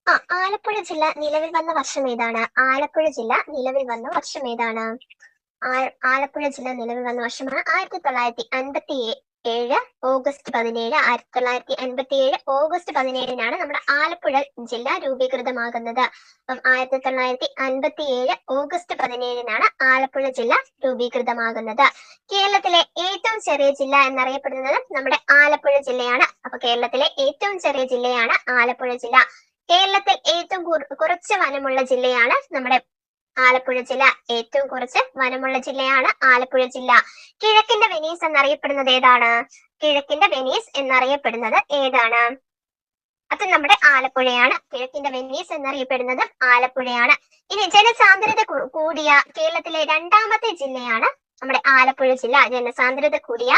ആലപ്പുഴ ജില്ല നിലവിൽ വന്ന വർഷം ഏതാണ്? ആലപ്പുഴ ജില്ല നിലവിൽ വന്ന വർഷം ഏതാണ്? ആലപ്പുഴ ജില്ല നിലവിൽ വന്ന വർഷമാണ് 1957 ഓഗസ്റ്റ് 17. 1957 ഓഗസ്റ്റ് 17-നാണ് നമ്മുടെ ആലപ്പുഴ ജില്ല രൂപീകൃതമാകുന്നത്. അപ്പം 1957 ഓഗസ്റ്റ് 17-നാണ് ആലപ്പുഴ ജില്ല രൂപീകൃതമാകുന്നത്. കേരളത്തിലെ ഏറ്റവും ചെറിയ ജില്ല എന്നറിയപ്പെടുന്നത് നമ്മുടെ ആലപ്പുഴ ജില്ലയാണ്. അപ്പൊ കേരളത്തിലെ ഏറ്റവും ചെറിയ ജില്ലയാണ് ആലപ്പുഴ ജില്ല. കേരളത്തിൽ ഏറ്റവും കുറച്ച് വനമുള്ള ജില്ലയാണ് നമ്മുടെ ആലപ്പുഴ ജില്ല. ഏറ്റവും കുറച്ച് വനമുള്ള ജില്ലയാണ് ആലപ്പുഴ ജില്ല. കിഴക്കിന്റെ വെനീസ് എന്നറിയപ്പെടുന്നത് ഏതാണ്? കിഴക്കിന്റെ വെനീസ് എന്നറിയപ്പെടുന്നത് ഏതാണ്? അത് നമ്മുടെ ആലപ്പുഴയാണ്. കിഴക്കിന്റെ വെനീസ് എന്നറിയപ്പെടുന്നത് ആലപ്പുഴയാണ്. ഇനി ജനസാന്ദ്രത കൂടിയ കേരളത്തിലെ രണ്ടാമത്തെ ജില്ലയാണ് നമ്മുടെ ആലപ്പുഴ ജില്ല. ജനസാന്ദ്രത കൂടിയ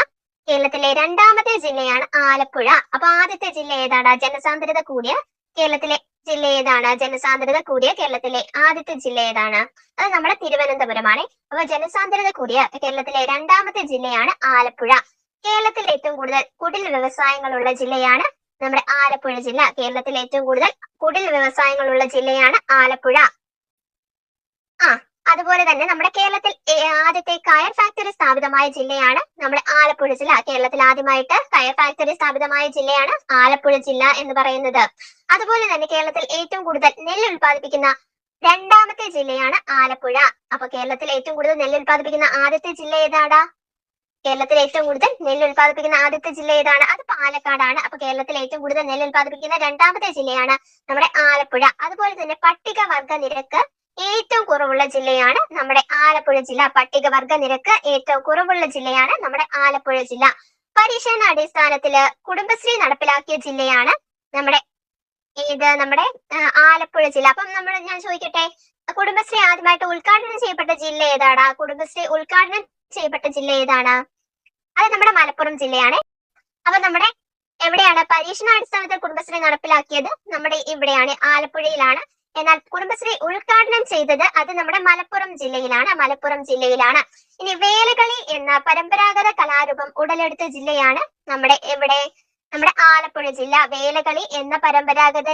കേരളത്തിലെ രണ്ടാമത്തെ ജില്ലയാണ് ആലപ്പുഴ. അപ്പൊ ആദ്യത്തെ ജില്ല ഏതാണ്? ജനസാന്ദ്രത കൂടിയ കേരളത്തിലെ ജില്ല ഏതാണ്? ജനസാന്ദ്രത കൂടിയ കേരളത്തിലെ ആദ്യത്തെ ജില്ല ഏതാണ്? അത് നമ്മുടെ തിരുവനന്തപുരമാണ്. അപ്പൊ ജനസാന്ദ്രത കൂടിയ കേരളത്തിലെ രണ്ടാമത്തെ ജില്ലയാണ് ആലപ്പുഴ. കേരളത്തിൽ ഏറ്റവും കൂടുതൽ കുടിൽ വ്യവസായങ്ങളുള്ള ജില്ലയാണ് നമ്മുടെ ആലപ്പുഴ ജില്ല. കേരളത്തിൽ ഏറ്റവും കൂടുതൽ കുടിൽ വ്യവസായങ്ങളുള്ള ജില്ലയാണ് ആലപ്പുഴ. അതുപോലെ തന്നെ നമ്മുടെ കേരളത്തിൽ ആദ്യത്തെ കയർ ഫാക്ടറി സ്ഥാപിതമായ ജില്ലയാണ് നമ്മുടെ ആലപ്പുഴ ജില്ല. കേരളത്തിൽ ആദ്യമായിട്ട് കയർ ഫാക്ടറി സ്ഥാപിതമായ ജില്ലയാണ് ആലപ്പുഴ ജില്ല എന്ന് പറയുന്നത്. അതുപോലെ തന്നെ കേരളത്തിൽ ഏറ്റവും കൂടുതൽ നെല്ല് ഉൽപ്പാദിപ്പിക്കുന്ന രണ്ടാമത്തെ ജില്ലയാണ് ആലപ്പുഴ. അപ്പൊ കേരളത്തിൽ ഏറ്റവും കൂടുതൽ നെല്ല് ഉൽപ്പാദിപ്പിക്കുന്ന ആദ്യത്തെ ജില്ല ഏതാടാ? കേരളത്തിൽ ഏറ്റവും കൂടുതൽ നെല്ല് ഉൽപ്പാദിപ്പിക്കുന്ന ആദ്യത്തെ ജില്ല ഏതാണ്? അത് പാലക്കാടാണ്. അപ്പൊ കേരളത്തിൽ ഏറ്റവും കൂടുതൽ നെല്ല് ഉൽപ്പാദിപ്പിക്കുന്ന രണ്ടാമത്തെ ജില്ലയാണ് നമ്മുടെ ആലപ്പുഴ. അതുപോലെ തന്നെ പട്ടികവർഗ നിരക്ക് ഏറ്റവും കുറവുള്ള ജില്ലയാണ് നമ്മുടെ ആലപ്പുഴ ജില്ല. പട്ടികവർഗ നിരക്ക് ഏറ്റവും കുറവുള്ള ജില്ലയാണ് നമ്മുടെ ആലപ്പുഴ ജില്ല. പരിശീലനാടിസ്ഥാനത്തില് കുടുംബശ്രീ നടപ്പിലാക്കിയ ജില്ലയാണ് നമ്മുടെ നമ്മുടെ ആലപ്പുഴ ജില്ല. അപ്പം ഞാൻ ചോദിക്കട്ടെ, കുടുംബശ്രീ ആദ്യമായിട്ട് ഉദ്ഘാടനം ചെയ്യപ്പെട്ട ജില്ല ഏതാടാ? കുടുംബശ്രീ ഉദ്ഘാടനം ചെയ്യപ്പെട്ട ജില്ല ഏതാണ്? അത് നമ്മുടെ മലപ്പുറം ജില്ലയാണ്. അപ്പൊ നമ്മുടെ എവിടെയാണ് പരീക്ഷണാടിസ്ഥാനത്തിൽ കുടുംബശ്രീ നടപ്പിലാക്കിയത്? നമ്മുടെ ഇവിടെയാണ്, ആലപ്പുഴയിലാണ്. എന്നാൽ കുടുംബശ്രീ ഉദ്ഘാടനം ചെയ്തത് അത് നമ്മുടെ മലപ്പുറം ജില്ലയിലാണ്. മലപ്പുറം ജില്ലയിലാണ്. ഇനി വേലകളി എന്ന പരമ്പരാഗത കലാരൂപം ഉടലെടുത്ത ജില്ലയാണ് നമ്മുടെ എവിടെ? നമ്മുടെ ആലപ്പുഴ ജില്ല. വേലകളി എന്ന പരമ്പരാഗത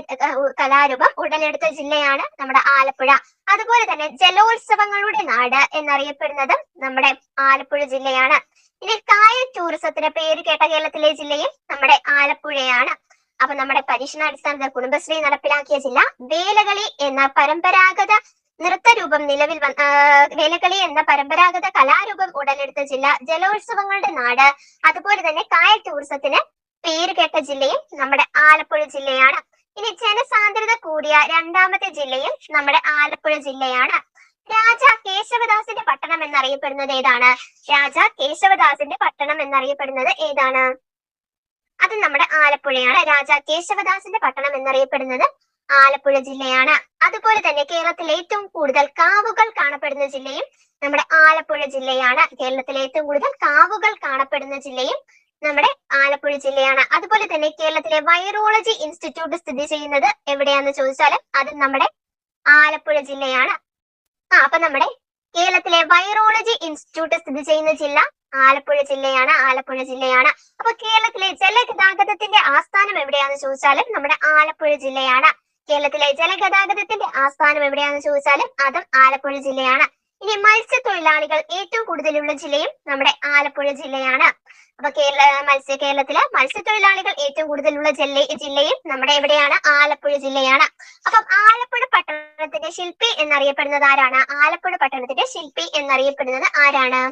കലാരൂപം ഉടലെടുത്ത ജില്ലയാണ് നമ്മുടെ ആലപ്പുഴ. അതുപോലെ തന്നെ ജലോത്സവങ്ങളുടെ നാട് എന്നറിയപ്പെടുന്നത് നമ്മുടെ ആലപ്പുഴ ജില്ലയാണ്. ഇനി കായൽ ടൂറിസത്തിന് പേര് കേട്ട കേരളത്തിലെ ജില്ലയും നമ്മുടെ ആലപ്പുഴയാണ്. അപ്പൊ നമ്മുടെ പരീക്ഷണാടിസ്ഥാനത്തിൽ കുടുംബശ്രീ നടപ്പിലാക്കിയ ജില്ല വേലകളി എന്ന പരമ്പരാഗത നൃത്തരൂപം വേലകളി എന്ന പരമ്പരാഗത കലാരൂപം ഉടലെടുത്ത ജില്ല, ജലോത്സവങ്ങളുടെ നാട്, അതുപോലെ തന്നെ കായൽ ടൂറിസത്തിന് പേര് കേട്ട ജില്ലയും നമ്മുടെ ആലപ്പുഴ ജില്ലയാണ്. ഇനി ജനസാന്ദ്രത കൂടിയ രണ്ടാമത്തെ ജില്ലയും നമ്മുടെ ആലപ്പുഴ ജില്ലയാണ്. രാജ കേശവദാസിന്റെ പട്ടണം എന്നറിയപ്പെടുന്നത് ഏതാണ്? രാജ കേശവദാസിന്റെ പട്ടണം എന്നറിയപ്പെടുന്നത് ഏതാണ്? അത് നമ്മുടെ ആലപ്പുഴയാണ്. രാജ കേശവദാസിന്റെ പട്ടണം എന്നറിയപ്പെടുന്നത് ആലപ്പുഴ ജില്ലയാണ്. അതുപോലെ തന്നെ കേരളത്തിൽ ഏറ്റവും കൂടുതൽ കാവുകൾ കാണപ്പെടുന്ന ജില്ലയും നമ്മുടെ ആലപ്പുഴ ജില്ലയാണ്. കേരളത്തിൽ ഏറ്റവും കൂടുതൽ കാവുകൾ കാണപ്പെടുന്ന ജില്ലയും നമ്മുടെ ആലപ്പുഴ ജില്ലയാണ്. അതുപോലെ തന്നെ കേരളത്തിലെ വൈറോളജി ഇൻസ്റ്റിറ്റ്യൂട്ട് സ്ഥിതി ചെയ്യുന്നത് എവിടെയാന്ന് ചോദിച്ചാൽ അത് നമ്മുടെ ആലപ്പുഴ ജില്ലയാണ്. അപ്പൊ നമ്മുടെ കേരളത്തിലെ വൈറോളജി ഇൻസ്റ്റിറ്റ്യൂട്ട് സ്ഥിതി ചെയ്യുന്ന ജില്ല ആലപ്പുഴ ജില്ലയാണ്. ആലപ്പുഴ ജില്ലയാണ്. അപ്പൊ കേരളത്തിലെ ജലഗതാഗതത്തിന്റെ ആസ്ഥാനം എവിടെയാന്ന് ചോദിച്ചാലും നമ്മുടെ ആലപ്പുഴ ജില്ലയാണ്. കേരളത്തിലെ ജലഗതാഗതത്തിന്റെ ആസ്ഥാനം എവിടെയാന്ന് ചോദിച്ചാലും അതും ആലപ്പുഴ ജില്ലയാണ്. ഇനി മത്സ്യത്തൊഴിലാളികൾ ഏറ്റവും കൂടുതലുള്ള ജില്ലയും നമ്മുടെ ആലപ്പുഴ ജില്ലയാണ്. അപ്പൊ കേരളത്തിലെ മത്സ്യത്തൊഴിലാളികൾ ഏറ്റവും കൂടുതലുള്ള ജില്ലയും നമ്മുടെ എവിടെയാണ്? ആലപ്പുഴ ജില്ലയാണ്. അപ്പം ആലപ്പുഴ പട്ടണത്തിന്റെ ശില്പി എന്നറിയപ്പെടുന്നത് ആരാണ്? ആലപ്പുഴ പട്ടണത്തിന്റെ ശില്പി എന്നറിയപ്പെടുന്നത് ആരാണ്?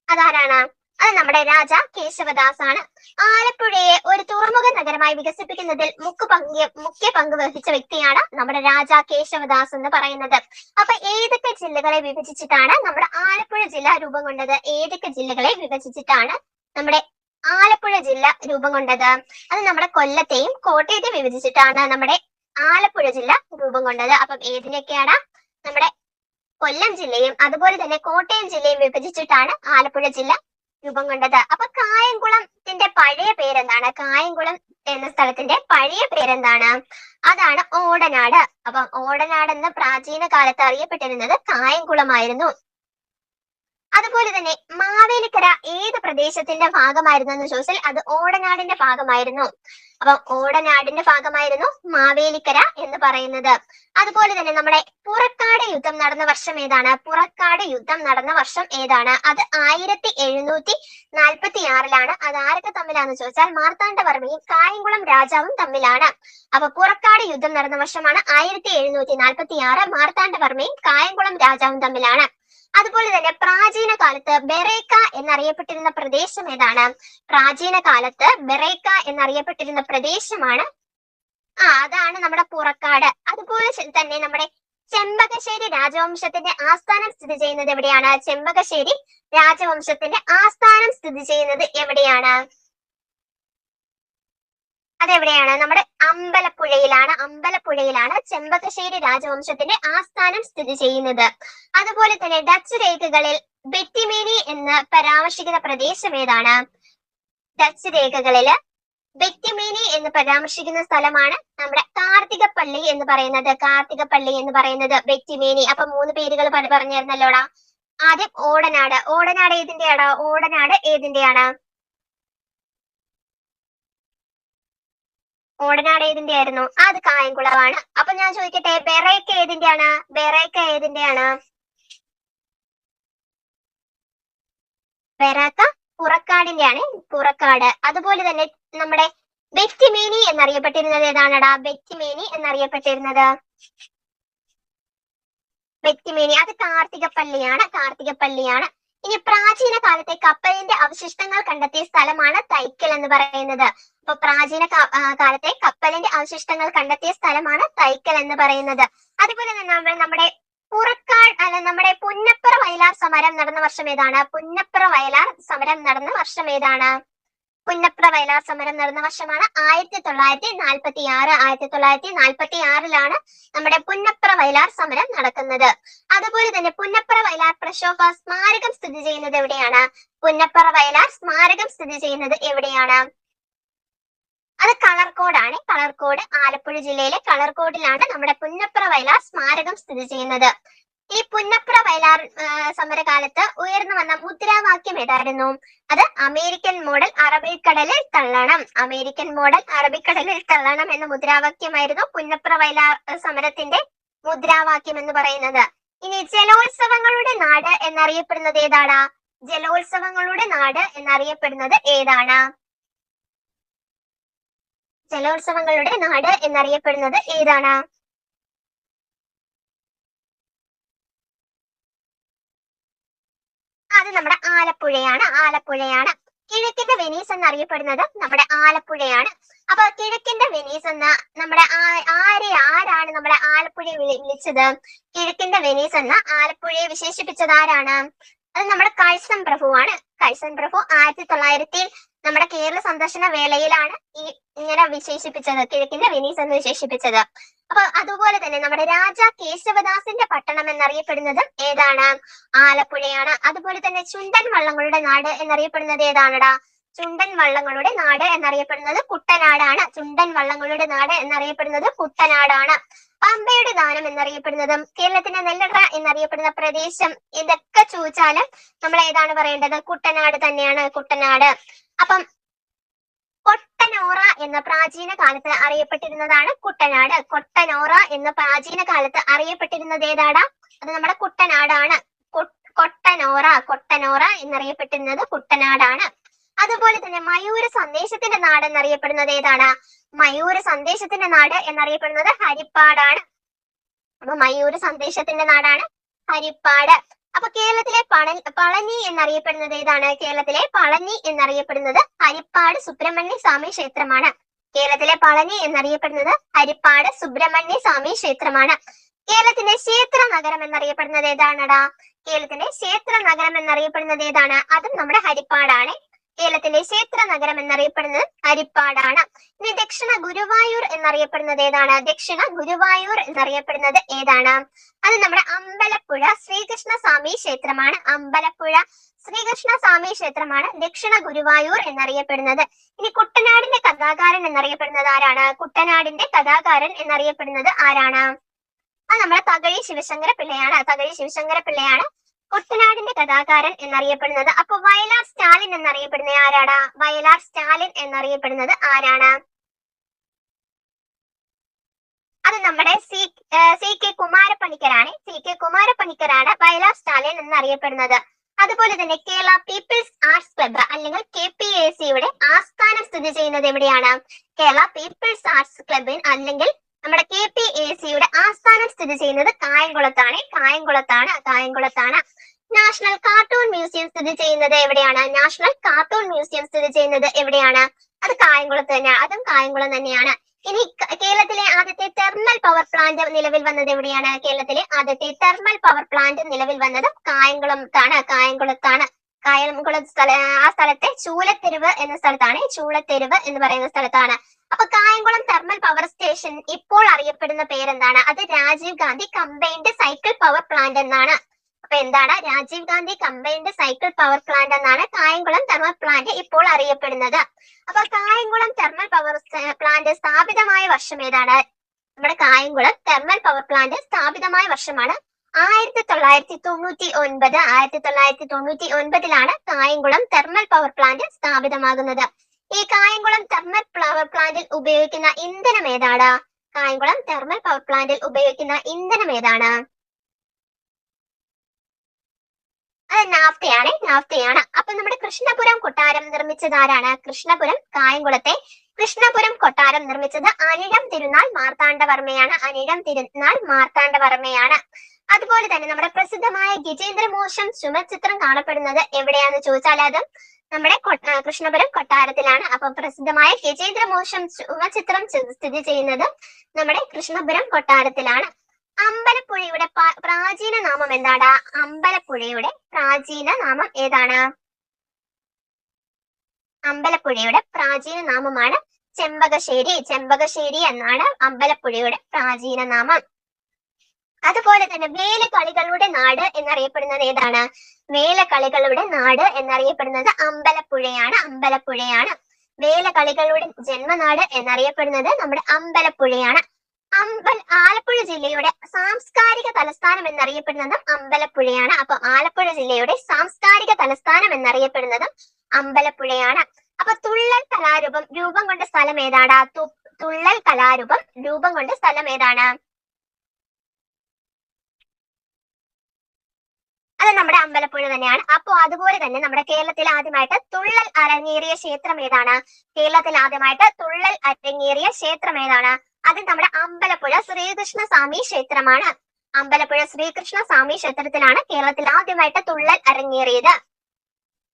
അതാരാണ്? അത് നമ്മുടെ രാജ കേശവദാസ് ആണ്. ആലപ്പുഴയെ ഒരു തുറമുഖ നഗരമായി വികസിപ്പിക്കുന്നതിൽ മുഖ്യ പങ്ക് വഹിച്ച വ്യക്തിയാണ് നമ്മുടെ രാജ കേശവദാസ് എന്ന് പറയുന്നത്. അപ്പൊ ഏതൊക്കെ ജില്ലകളെ വിഭജിച്ചിട്ടാണ് നമ്മുടെ ആലപ്പുഴ ജില്ല രൂപം കൊണ്ടത്? ഏതൊക്കെ ജില്ലകളെ വിഭജിച്ചിട്ടാണ് നമ്മുടെ ആലപ്പുഴ ജില്ല രൂപം കൊണ്ടത്? അത് നമ്മുടെ കൊല്ലത്തെയും കോട്ടയത്തെയും വിഭജിച്ചിട്ടാണ് നമ്മുടെ ആലപ്പുഴ ജില്ല രൂപം കൊണ്ടത്. അപ്പം ഏതിനൊക്കെയാണ്? നമ്മുടെ കൊല്ലം ജില്ലയും അതുപോലെ തന്നെ കോട്ടയം ജില്ലയും വിഭജിച്ചിട്ടാണ് ആലപ്പുഴ ജില്ല രൂപം കൊണ്ടത്. അപ്പൊ കായംകുളത്തിന്റെ പഴയ പേരെന്താണ്? കായംകുളം എന്ന സ്ഥലത്തിന്റെ പഴയ പേരെന്താണ്? അതാണ് ഓടനാട്. അപ്പം ഓടനാട് എന്ന് പ്രാചീന കാലത്ത് അറിയപ്പെട്ടിരുന്നത് കായംകുളമായിരുന്നു. അതുപോലെ തന്നെ മാവേലിക്കര ഏത് പ്രദേശത്തിന്റെ ഭാഗമായിരുന്നു എന്ന് ചോദിച്ചാൽ അത് ഓടനാടിന്റെ ഭാഗമായിരുന്നു. അപ്പൊ ഓടനാടിന്റെ ഭാഗമായിരുന്നു മാവേലിക്കര എന്ന് പറയുന്നത്. അതുപോലെ തന്നെ നമ്മുടെ പുറക്കാട് യുദ്ധം നടന്ന വർഷം ഏതാണ്? പുറക്കാട് യുദ്ധം നടന്ന വർഷം ഏതാണ്? അത് 1746-ലാണ്. അത് ആരൊക്കെ തമ്മിലാന്ന് ചോദിച്ചാൽ മാർത്താണ്ഡവർമ്മയും കായംകുളം രാജാവും തമ്മിലാണ്. അപ്പൊ പുറക്കാട് യുദ്ധം നടന്ന വർഷമാണ് 1746. മാർത്താണ്ഡവർമ്മയും കായംകുളം രാജാവും തമ്മിലാണ്. അതുപോലെ തന്നെ പ്രാചീന കാലത്ത് ബെറേക്ക എന്നറിയപ്പെട്ടിരുന്ന പ്രദേശം ഏതാണ്? പ്രാചീന കാലത്ത് ബെറേക്ക എന്നറിയപ്പെട്ടിരുന്ന പ്രദേശമാണ് അതാണ് നമ്മുടെ പുറക്കാട്. അതുപോലെ തന്നെ നമ്മുടെ ചെമ്പകശ്ശേരി രാജവംശത്തിന്റെ ആസ്ഥാനം സ്ഥിതി ചെയ്യുന്നത് എവിടെയാണ്? ചെമ്പകശ്ശേരി രാജവംശത്തിന്റെ ആസ്ഥാനം സ്ഥിതി ചെയ്യുന്നത് എവിടെയാണ്? അതെവിടെയാണ്? നമ്മുടെ അമ്പലപ്പുഴയിലാണ് ചെമ്പകശ്ശേരി രാജവംശത്തിന്റെ ആസ്ഥാനം സ്ഥിതി ചെയ്യുന്നത്. അതുപോലെ തന്നെ ഡച്ച് രേഖകളിൽ ബെറ്റിമേനി എന്ന് പരാമർശിക്കുന്ന പ്രദേശം ഏതാണ്? ഡച്ച് രേഖകളില് ബെറ്റിമേനി എന്ന് പരാമർശിക്കുന്ന സ്ഥലമാണ് നമ്മുടെ കാർത്തികപ്പള്ളി എന്ന് പറയുന്നത്. ബെറ്റിമേനി. അപ്പൊ 3 പേരുകൾ പറഞ്ഞിരുന്നല്ലോടാ. ആദ്യം ഓടനാട്. ഓടനാട് ഏതിന്റെയാണ്? ഓടനാട് ഏതിന്റെയായിരുന്നു? അത് കായംകുളമാണ്. അപ്പൊ ഞാൻ ചോദിക്കട്ടെ, ബെറേക്ക ഏതിന്റെയാണ്? ബെറാക്ക പുറക്കാടിന്റെയാണ്. പുറക്കാട്. അതുപോലെ തന്നെ നമ്മുടെ ബെറ്റിമേനി എന്നറിയപ്പെട്ടിരുന്നത് ഏതാണടാ? ബെറ്റിമേനി അത് കാർത്തികപ്പള്ളിയാണ്. ഇനി പ്രാചീന കാലത്തെ കപ്പലിന്റെ അവശിഷ്ടങ്ങൾ കണ്ടെത്തിയ സ്ഥലമാണ് തൈക്കൽ എന്ന് പറയുന്നത്. അപ്പൊ പ്രാചീന കാലത്തെ കപ്പലിന്റെ അവശിഷ്ടങ്ങൾ കണ്ടെത്തിയ സ്ഥലമാണ് തൈക്കൽ എന്ന് പറയുന്നത്. അതുപോലെ തന്നെ നമ്മുടെ നമ്മുടെ പുന്നപ്ര വയലാർ സമരം നടന്ന വർഷം ഏതാണ്? പുന്നപ്ര വയലാർ സമരം നടന്ന വർഷമാണ് 1946. 1946-ലാണ് നമ്മുടെ പുന്നപ്ര വയലാർ സമരം നടക്കുന്നത്. അതുപോലെ തന്നെ പുന്നപ്ര വയലാർ പ്രക്ഷോഭ സ്മാരകം സ്ഥിതി ചെയ്യുന്നത് എവിടെയാണ്? അത് കളർകോടാണ്. ആലപ്പുഴ ജില്ലയിലെ കളർകോടിലാണ് നമ്മുടെ പുന്നപ്ര വയലാർ സ്മാരകം സ്ഥിതി ചെയ്യുന്നത്. ഈ പുന്നപ്ര വയലാർ സമരകാലത്ത് ഉയർന്നു വന്ന മുദ്രാവാക്യം ഏതായിരുന്നു? അത് അമേരിക്കൻ മോഡൽ അറബിക്കടലിൽ തള്ളണം എന്ന മുദ്രാവാക്യമായിരുന്നു പുന്നപ്ര വയലാർ സമരത്തിന്റെ മുദ്രാവാക്യം എന്ന് പറയുന്നത്. ഇനി ജലോത്സവങ്ങളുടെ നാട് എന്നറിയപ്പെടുന്നത് ഏതാണ്? അത് നമ്മുടെ ആലപ്പുഴയാണ്. കിഴക്കിന്റെ വെനീസ് എന്നറിയപ്പെടുന്നത് നമ്മുടെ ആലപ്പുഴയാണ്. അപ്പൊ കിഴക്കിന്റെ വെനീസ് എന്ന നമ്മുടെ ആരാണ് നമ്മുടെ ആലപ്പുഴയെ വിളിച്ചത്? കിഴക്കിന്റെ വെനീസ് എന്ന ആലപ്പുഴയെ വിശേഷിപ്പിച്ചത് ആരാണ്? അത് നമ്മുടെ കഴ്സൺ പ്രഭുവാണ്. കഴ്സൺ പ്രഭു 1900 നമ്മുടെ കേരള സന്ദർശന വേളയിലാണ് ഇങ്ങനെ വിശേഷിപ്പിച്ചത്, കിഴക്കിന്റെ വെനീസ് എന്ന് വിശേഷിപ്പിച്ചത്. അപ്പൊ അതുപോലെ തന്നെ നമ്മുടെ രാജാ കേശവദാസിന്റെ പട്ടണം എന്നറിയപ്പെടുന്നത് ഏതാണ്? ആലപ്പുഴയാണ്. അതുപോലെ തന്നെ ചുണ്ടൻ വള്ളങ്ങളുടെ നാട് എന്നറിയപ്പെടുന്നത് ഏതാണടാ? ചുണ്ടൻ വള്ളങ്ങളുടെ നാട് എന്നറിയപ്പെടുന്നത് കുട്ടനാടാണ്. പമ്പയുടെ ദാനം എന്നറിയപ്പെടുന്നതും കേരളത്തിന്റെ നെല്ലറ എന്നറിയപ്പെടുന്ന പ്രദേശം ഇതൊക്കെ ചോദിച്ചാലും നമ്മൾ ഏതാണ് പറയേണ്ടത്? കുട്ടനാട് തന്നെയാണ്. അപ്പം കൊട്ടനോറ എന്ന പ്രാചീന കാലത്ത് അറിയപ്പെട്ടിരുന്നതാണ് കുട്ടനാട്. അറിയപ്പെട്ടിരുന്നത് ഏതാടാ? അത് നമ്മുടെ കുട്ടനാടാണ്. കൊട്ടനോറ എന്നറിയപ്പെട്ടിരുന്നത് കുട്ടനാടാണ്. അതുപോലെ തന്നെ മയൂര സന്ദേശത്തിന്റെ നാട് എന്നറിയപ്പെടുന്നത് ഏതാണ്? ഹരിപ്പാടാണ്. അപ്പൊ മയൂര സന്ദേശത്തിന്റെ നാടാണ് ഹരിപ്പാട്. അപ്പൊ കേരളത്തിലെ പളനി എന്നറിയപ്പെടുന്നത് ഏതാണ്? ഹരിപ്പാട് സുബ്രഹ്മണ്യ സ്വാമി ക്ഷേത്രമാണ്. കേരളത്തിന്റെ ക്ഷേത്ര നഗരം എന്നറിയപ്പെടുന്നത് ഏതാണടാ? അതും നമ്മുടെ ഹരിപ്പാടാണ്. ഇനി ദക്ഷിണ ഗുരുവായൂർ എന്നറിയപ്പെടുന്നത് ഏതാണ്? അത് നമ്മുടെ അമ്പലപ്പുഴ ശ്രീകൃഷ്ണ സ്വാമി ക്ഷേത്രമാണ്. ദക്ഷിണ ഗുരുവായൂർ എന്നറിയപ്പെടുന്നത്. ഇനി കുട്ടനാടിന്റെ കഥാകാരൻ എന്നറിയപ്പെടുന്നത് ആരാണ്? അത് നമ്മുടെ തകഴി ശിവശങ്കര പിള്ളയാണ് കുട്ടനാടിന്റെ കഥാകാരൻ എന്നറിയപ്പെടുന്നത്. അപ്പൊ വയലാർ സ്റ്റാലിൻ എന്നറിയപ്പെടുന്നത് ആരാണ്? അത് നമ്മുടെ സി കെ കുമാരപ്പണിക്കരാണ്. സി കെ കുമാരപ്പണിക്കരാണ് വയലാർ സ്റ്റാലിൻ എന്നറിയപ്പെടുന്നത്. അതുപോലെ തന്നെ കേരള പീപ്പിൾസ് ആർട്സ് ക്ലബ്ബ് അല്ലെങ്കിൽ KPACയുടെ ആസ്ഥാനം സ്ഥിതി ചെയ്യുന്നത് എവിടെയാണ്? കേരള പീപ്പിൾസ് ആർട്സ് ക്ലബ് അല്ലെങ്കിൽ നമ്മുടെ KPACയുടെ ആസ്ഥാനം സ്ഥിതി ചെയ്യുന്നത് കായംകുളത്താണ്. നാഷണൽ കാർട്ടൂൺ മ്യൂസിയം സ്ഥിതി ചെയ്യുന്നത് എവിടെയാണ്? അത് കായംകുളത്ത് തന്നെയാണ്. അതും കായംകുളം തന്നെയാണ്. ഇനി കേരളത്തിലെ ആദ്യത്തെ തെർമൽ പവർ പ്ലാന്റ് നിലവിൽ വന്നത് എവിടെയാണ്? കായംകുളത്താണ്. ആ സ്ഥലത്തെ ചൂലത്തെരുവ് എന്ന് പറയുന്ന സ്ഥലത്താണ്. അപ്പൊ കായംകുളം തെർമൽ പവർ സ്റ്റേഷൻ ഇപ്പോൾ അറിയപ്പെടുന്ന പേരെന്താണ്? അത് Rajiv Gandhi combined cycle power plant എന്നാണ്. അപ്പൊ എന്താണ്? Rajiv Gandhi combined cycle power plant എന്നാണ് കായംകുളം തെർമൽ പ്ലാന്റ് ഇപ്പോൾ അറിയപ്പെടുന്നത്. അപ്പൊ കായംകുളം തെർമൽ പവർ പ്ലാന്റ് സ്ഥാപിതമായ വർഷം ഏതാണ്? നമ്മുടെ കായംകുളം തെർമൽ പവർ പ്ലാന്റ് സ്ഥാപിതമായ വർഷമാണ് 1999. കായംകുളം തെർമൽ പവർ പ്ലാന്റ് സ്ഥാപിതമാകുന്നത്. ഈ കായംകുളം തെർമൽ പവർ പ്ലാന്റിൽ ഉപയോഗിക്കുന്ന ഇന്ധനം ഏതാണ്? അത് നാഫ്തയാണ്. അപ്പൊ നമ്മുടെ കൃഷ്ണപുരം കൊട്ടാരം നിർമ്മിച്ചത് ആരാണ്? കായംകുളത്തെ കൃഷ്ണപുരം കൊട്ടാരം നിർമ്മിച്ചത് അനിഴം തിരുനാൾ മാർത്താണ്ഡവർമ്മയാണ്. അതുപോലെ തന്നെ നമ്മുടെ പ്രസിദ്ധമായ ഗജേന്ദ്രമോക്ഷം ചുമർചിത്രം കാണപ്പെടുന്നത് എവിടെയാന്ന് ചോദിച്ചാൽ അത് നമ്മുടെ കൃഷ്ണപുരം കൊട്ടാരത്തിലാണ്. അപ്പൊ പ്രസിദ്ധമായ ഗജേന്ദ്രമോക്ഷം ചുമർചിത്രം സ്ഥിതി ചെയ്യുന്നത് നമ്മുടെ കൃഷ്ണപുരം കൊട്ടാരത്തിലാണ്. അമ്പലപ്പുഴയുടെ പ്രാചീന നാമം എന്താണ്? അമ്പലപ്പുഴയുടെ പ്രാചീന നാമമാണ് ചെമ്പകശ്ശേരി എന്നാണ് അമ്പലപ്പുഴയുടെ പ്രാചീന നാമം. അതുപോലെ തന്നെ വേലകളികളുടെ നാട് എന്നറിയപ്പെടുന്നത് ഏതാണ്? അമ്പലപ്പുഴയാണ്. വേലകളികളുടെ ജന്മനാട് എന്നറിയപ്പെടുന്നത് നമ്മുടെ അമ്പലപ്പുഴയാണ്. ആലപ്പുഴ ജില്ലയുടെ സാംസ്കാരിക തലസ്ഥാനം എന്നറിയപ്പെടുന്നത് അമ്പലപ്പുഴയാണ്. അപ്പൊ ആലപ്പുഴ ജില്ലയുടെ സാംസ്കാരിക തലസ്ഥാനം എന്നറിയപ്പെടുന്നത് അമ്പലപ്പുഴയാണ്. അപ്പൊ തുള്ളൽ കലാരൂപം രൂപം കൊണ്ട സ്ഥലം ഏതാണ്? അത് നമ്മുടെ അമ്പലപ്പുഴ തന്നെയാണ്. അപ്പൊ അതുപോലെ തന്നെ നമ്മുടെ കേരളത്തിൽ ആദ്യമായിട്ട് തുള്ളൽ അരങ്ങേറിയ ക്ഷേത്രം ഏതാണ്? അത് നമ്മുടെ അമ്പലപ്പുഴ ശ്രീകൃഷ്ണ സ്വാമി ക്ഷേത്രമാണ്. ക്ഷേത്രത്തിലാണ് കേരളത്തിൽ ആദ്യമായിട്ട് തുള്ളൽ അരങ്ങേറിയത്.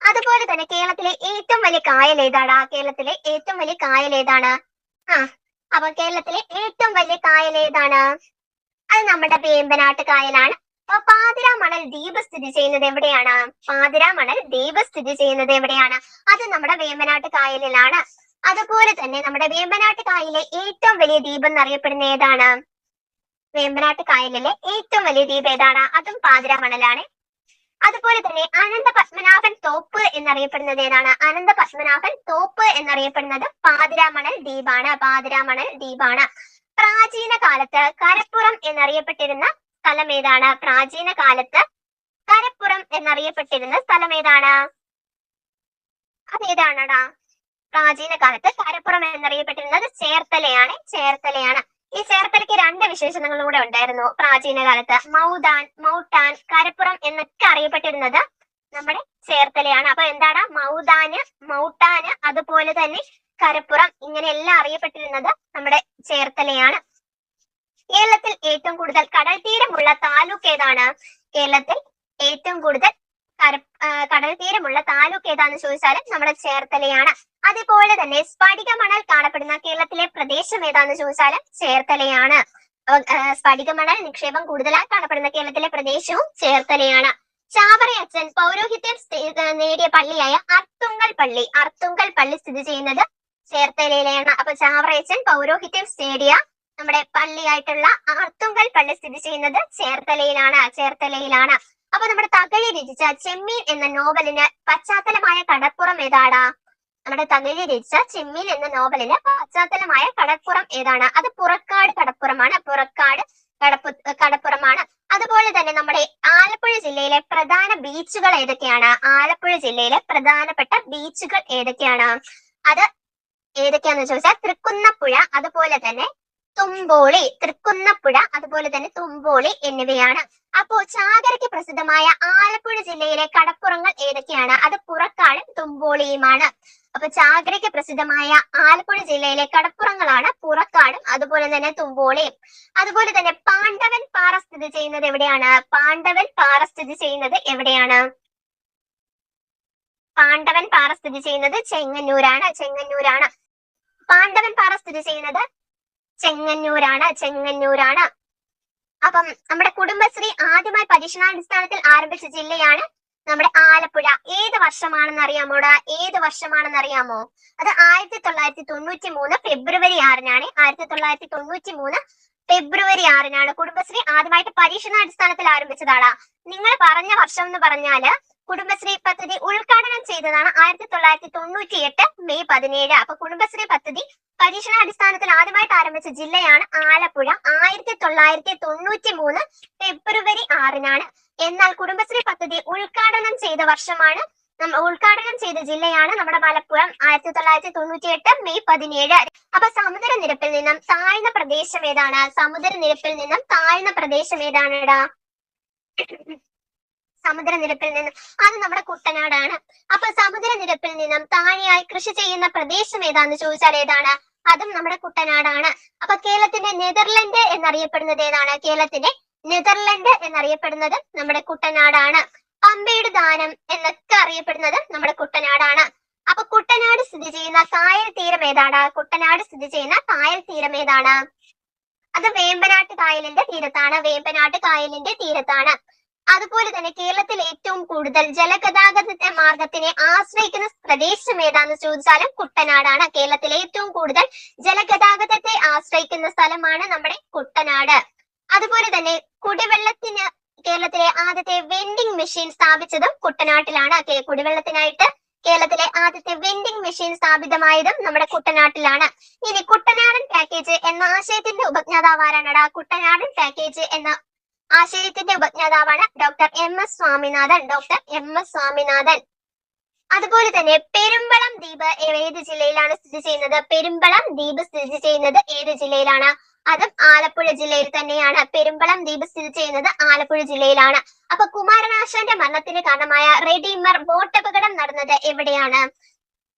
അതുപോലെ തന്നെ കേരളത്തിലെ ഏറ്റവും വലിയ കായൽ ഏതാണ്? അപ്പൊ കേരളത്തിലെ ഏറ്റവും വലിയ കായൽ ഏതാണ്? അത് നമ്മുടെ വേമ്പനാട്ട് കായലാണ്. അപ്പൊ പാതിരാമണൽ ദ്വീപ് സ്ഥിതി ചെയ്യുന്നത് എവിടെയാണ്? അത് നമ്മുടെ വേമ്പനാട്ട് കായലിലാണ്. അതുപോലെ തന്നെ നമ്മുടെ വേമ്പനാട്ട് കായലിലെ ഏറ്റവും വലിയ ദ്വീപ് എന്നറിയപ്പെടുന്ന ഏതാണ്? അതും പാതിരാമണലാണ്. അതുപോലെ തന്നെ അനന്ത പത്മനാഭൻ തോപ്പ് എന്നറിയപ്പെടുന്നത് ഏതാണ്? പാതിരാമണൽ ദ്വീപാണ്. പ്രാചീന കാലത്ത് കരപ്പുറം എന്നറിയപ്പെട്ടിരുന്ന സ്ഥലം ഏതാണ്? അതേതാണടാ? പ്രാചീന കാലത്ത് കരപ്പുറം എന്നറിയപ്പെട്ടിരുന്നത് ചേർത്തലയാണ്. ഈ ചേർത്തലയ്ക്ക് രണ്ട് വിശേഷണങ്ങളും കൂടെ ഉണ്ടായിരുന്നു പ്രാചീന കാലത്ത്. മൗട്ടാൻ, കരപ്പുറം എന്നൊക്കെ അറിയപ്പെട്ടിരുന്നത് നമ്മുടെ ചേർത്തലയാണ്. അപ്പൊ എന്താണ്? മൗട്ടാന് അതുപോലെ തന്നെ കരപ്പുറം ഇങ്ങനെയെല്ലാം അറിയപ്പെട്ടിരുന്നത് നമ്മുടെ ചേർത്തലയാണ്. കേരളത്തിൽ ഏറ്റവും കൂടുതൽ കടൽ തീരമുള്ള താലൂക്ക് ഏതാണ്? ഏതാന്ന് ചോദിച്ചാൽ നമ്മുടെ ചേർത്തലയാണ്. അതുപോലെ തന്നെ സ്ഫടിക മണൽ കാണപ്പെടുന്ന കേരളത്തിലെ പ്രദേശം ഏതാന്ന് ചോദിച്ചാൽ ചേർത്തലയാണ്. സ്ഫടിക മണൽ നിക്ഷേപം കൂടുതലായി കാണപ്പെടുന്ന കേരളത്തിലെ പ്രദേശവും ചേർത്തലയാണ്. ചാവറയച്ചൻ പൗരോഹിത്യം നേടിയ പള്ളിയായ അർത്തുങ്കൽ പള്ളി സ്ഥിതി ചെയ്യുന്നത് ചേർത്തലയിലാണ്. അപ്പൊ ചാവറയച്ചൻ പൗരോഹിത്യം നേടിയ നമ്മുടെ പള്ളിയായിട്ടുള്ള അർത്തുങ്കൽ പള്ളി സ്ഥിതി ചെയ്യുന്നത് ചേർത്തലയിലാണ്. അപ്പൊ നമ്മുടെ തകഴി രചിച്ച ചെമ്മീൻ എന്ന നോവലിന് പശ്ചാത്തലമായ കടപ്പുറം ഏതാടാ? നമ്മുടെ തകഴി രചിച്ച ചെമ്മീൻ എന്ന നോവലിന് പശ്ചാത്തലമായ കടപ്പുറം ഏതാണ്? അത് പുറക്കാട് കടപ്പുറമാണ്. അതുപോലെ തന്നെ നമ്മുടെ ആലപ്പുഴ ജില്ലയിലെ പ്രധാന ബീച്ചുകൾ ഏതൊക്കെയാണ്? പ്രധാനപ്പെട്ട ബീച്ചുകൾ ഏതൊക്കെയാണ്? അത് ഏതൊക്കെയാന്ന് ചോദിച്ചാൽ തൃക്കുന്നപ്പുഴ, അതുപോലെ തന്നെ തുമ്പോളി, തൃക്കുന്നപ്പുഴ, അതുപോലെ തന്നെ തുമ്പോളി എന്നിവയാണ്. അപ്പോ ചാകരയ്ക്ക് പ്രസിദ്ധമായ ആലപ്പുഴ ജില്ലയിലെ കടപ്പുറങ്ങൾ ഏതൊക്കെയാണ്? അത് പുറക്കാടും തുമ്പോളിയുമാണ്. അപ്പൊ ചാകരയ്ക്ക് പ്രസിദ്ധമായ ആലപ്പുഴ ജില്ലയിലെ കടപ്പുറങ്ങളാണ് പുറക്കാടും അതുപോലെ തന്നെ തുമ്പോളിയും. അതുപോലെ തന്നെ പാണ്ഡവൻ പാറ സ്ഥിതി ചെയ്യുന്നത് എവിടെയാണ്? പാണ്ഡവൻ പാറ സ്ഥിതി ചെയ്യുന്നത് എവിടെയാണ്? പാണ്ഡവൻ പാറ സ്ഥിതി ചെയ്യുന്നത് ചെങ്ങന്നൂരാണ്. പാണ്ഡവൻ പാറ സ്ഥിതി ചെയ്യുന്നത് ചെങ്ങന്നൂരാണ്. അപ്പം നമ്മുടെ കുടുംബശ്രീ ആദ്യമായി പരീക്ഷണാടിസ്ഥാനത്തിൽ ആരംഭിച്ച ജില്ലയാണ് നമ്മുടെ ആലപ്പുഴ. ഏത് വർഷമാണെന്ന് അറിയാമോ? അത് 1993 ഫെബ്രുവരി 6-നാണ്. 1993 ഫെബ്രുവരി 6-നാണ് കുടുംബശ്രീ ആദ്യമായിട്ട് പരീക്ഷണാടിസ്ഥാനത്തിൽ ആരംഭിച്ചതാണ്. നിങ്ങൾ പറഞ്ഞ വർഷം എന്ന് പറഞ്ഞാല് കുടുംബശ്രീ പദ്ധതി ഉദ്ഘാടനം ചെയ്തതാണ് 1998 മെയ് 17. അപ്പൊ കുടുംബശ്രീ പദ്ധതി പരീക്ഷണാടിസ്ഥാനത്തിൽ ആദ്യമായിട്ട് ആരംഭിച്ച ജില്ലയാണ് ആലപ്പുഴ. 1993 ഫെബ്രുവരി 6-നാണ്. എന്നാൽ കുടുംബശ്രീ പദ്ധതി ഉദ്ഘാടനം ചെയ്ത ജില്ലയാണ് നമ്മുടെ മലപ്പുറം. 1998 മെയ് 17. അപ്പൊ സമുദ്രനിരപ്പിൽ നിന്നും താഴ്ന്ന പ്രദേശം ഏതാണ്? സമുദ്രനിരപ്പിൽ നിന്നും അത് നമ്മുടെ കുട്ടനാടാണ്. അപ്പൊ സമുദ്രനിരപ്പിൽ നിന്നും താഴെയായി കൃഷി ചെയ്യുന്ന പ്രദേശം ഏതാന്ന് ചോദിച്ചാൽ ഏതാണ്? അതും നമ്മുടെ കുട്ടനാടാണ്. അപ്പൊ കേരളത്തിന്റെ നെതർലൻഡ് എന്നറിയപ്പെടുന്നത് ഏതാണ്? എന്നറിയപ്പെടുന്നത് നമ്മുടെ കുട്ടനാടാണ്. പമ്പയുടെ ദാനം എന്നൊക്കെ അറിയപ്പെടുന്നത് നമ്മുടെ കുട്ടനാടാണ്. അപ്പൊ കുട്ടനാട് സ്ഥിതി ചെയ്യുന്ന കായൽ തീരം ഏതാണ്? അത് വേമ്പനാട്ട് കായലിന്റെ തീരത്താണ്. അതുപോലെ തന്നെ കേരളത്തിൽ ഏറ്റവും കൂടുതൽ ജലഗതാഗത മാർഗത്തിനെ ആശ്രയിക്കുന്ന പ്രദേശം ഏതാന്ന് ചോദിച്ചാലും കുട്ടനാടാണ്. കേരളത്തിലെ ഏറ്റവും കൂടുതൽ ജലഗതാഗതത്തെ ആശ്രയിക്കുന്ന സ്ഥലമാണ് നമ്മുടെ കുട്ടനാട്. അതുപോലെ തന്നെ കുടിവെള്ളത്തിന് കേരളത്തിലെ ആദ്യത്തെ വെൻഡിംഗ് മെഷീൻ സ്ഥാപിച്ചതും കുട്ടനാട്ടിലാണ്. കുടിവെള്ളത്തിനായിട്ട് കേരളത്തിലെ ആദ്യത്തെ വെൻഡിംഗ് മെഷീൻ സ്ഥാപിതമായതും നമ്മുടെ കുട്ടനാട്ടിലാണ്. ഇനി കുട്ടനാടൻ പാക്കേജ് എന്ന ആശയത്തിന്റെ ഉപജ്ഞാതാവ് ആരാണ്? കുട്ടനാടൻ പാക്കേജ് എന്ന ആശയത്തിന്റെ ഉപജ്ഞാതാവാണ് ഡോക്ടർ എം എസ് സ്വാമിനാഥൻ. അതുപോലെ തന്നെ പെരുമ്പളം ദ്വീപ് ഏത് ജില്ലയിലാണ് സ്ഥിതി ചെയ്യുന്നത്? ഏത് ജില്ലയിലാണ്? അതും ആലപ്പുഴ ജില്ലയിൽ തന്നെയാണ്. പെരുമ്പളം ദ്വീപ് സ്ഥിതി ചെയ്യുന്നത് ആലപ്പുഴ ജില്ലയിലാണ്. അപ്പൊ കുമാരനാശാന്റെ മരണത്തിന് കാരണമായ റെഡീമർ ബോട്ട് അപകടം നടന്നത് എവിടെയാണ്?